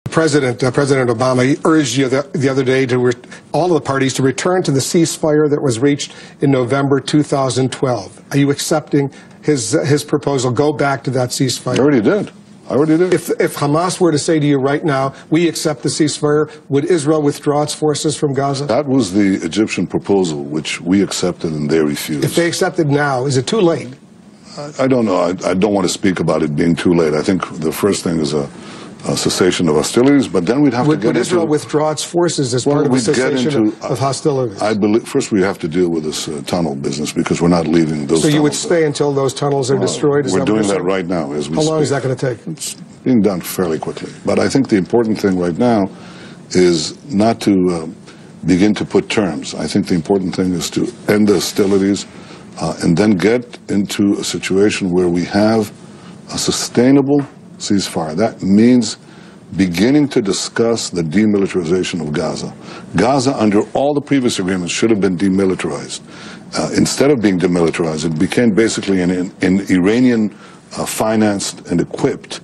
President Obama urged you the other day to all of the parties to return to the ceasefire that was reached in November 2012. Are you accepting his proposal? Go back to that ceasefire. I already did. If Hamas were to say to you right now, we accept the ceasefire, would Israel withdraw its forces from Gaza? That was the Egyptian proposal, which we accepted and they refused. If they accept it now, is it too late? I don't know. I don't want to speak about it being too late. I think the first thing is a cessation of hostilities, but then we'd have to get into... Would Israel withdraw its forces as part of a cessation of hostilities? I believe, first we have to deal with this tunnel business because we're not leaving those tunnels. So you would stay until those tunnels are destroyed? We're doing that right now as we speak. How long is that going to take? It's being done fairly quickly. But I think the important thing right now is not to begin to put terms. I think the important thing is to end the hostilities and then get into a situation where we have a sustainable ceasefire. That means beginning to discuss the demilitarization of Gaza. Gaza, under all the previous agreements, should have been demilitarized. Instead of being demilitarized, it became basically an Iranian-financed and equipped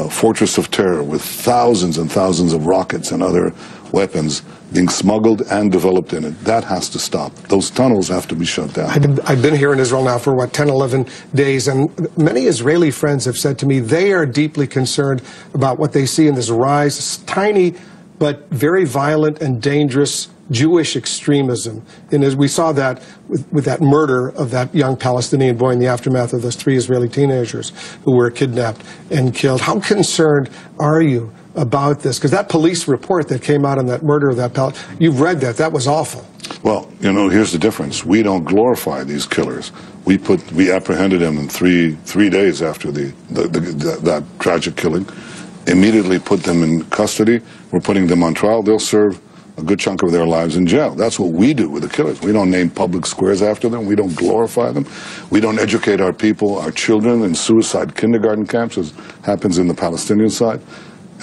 fortress of terror with thousands and thousands of rockets and other weapons being smuggled and developed in it. That has to stop. Those tunnels have to be shut down. I've been here in Israel now for, 10, 11 days, and many Israeli friends have said to me they are deeply concerned about what they see in this rise, this tiny but very violent and dangerous Jewish extremism. And as we saw that with that murder of that young Palestinian boy in the aftermath of those 3 Israeli teenagers who were kidnapped and killed. How concerned are you about this? Because that police report that came out on that murder of that you've read that. That was awful. Well, here's the difference. We don't glorify these killers. We apprehended them in three days after that tragic killing, immediately put them in custody. We're putting them on trial. They'll serve a good chunk of their lives in jail. That's what we do with the killers. We don't name public squares after them. We don't glorify them. We don't educate our people, our children, in suicide kindergarten camps, as happens in the Palestinian side.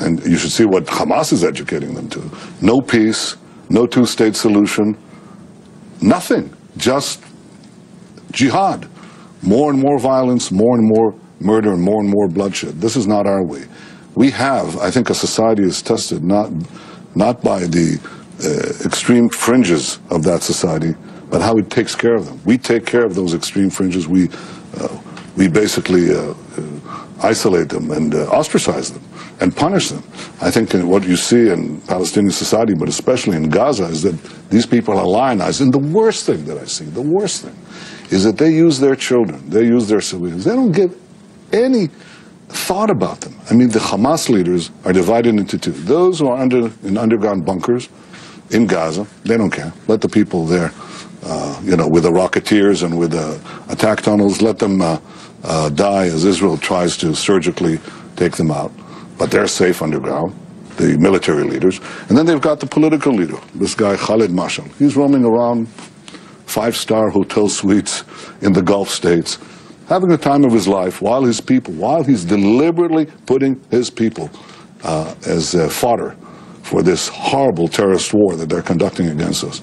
And you should see what Hamas is educating them to. No peace, no two-state solution, nothing, just jihad. More and more violence, more and more murder, and more bloodshed. This is not our way. We have, I think, a society is tested not by the extreme fringes of that society, but how it takes care of them. We take care of those extreme fringes. We basically isolate them and ostracize them and punish them. I think what you see in Palestinian society, but especially in Gaza, is that these people are lionized. And the worst thing that I see, the worst thing, is that they use their children, they use their civilians. They don't give any thought about them. I mean, the Hamas leaders are divided into 2. Those who are in underground bunkers in Gaza, they don't care. Let the people there, with the Rocketeers and with the attack tunnels, let them die as Israel tries to surgically take them out. But they're safe underground, the military leaders. And then they've got the political leader, this guy Khalid Mashal. He's roaming around 5-star hotel suites in the Gulf states, having the time of his life while he's deliberately putting his people as fodder for this horrible terrorist war that they're conducting against us.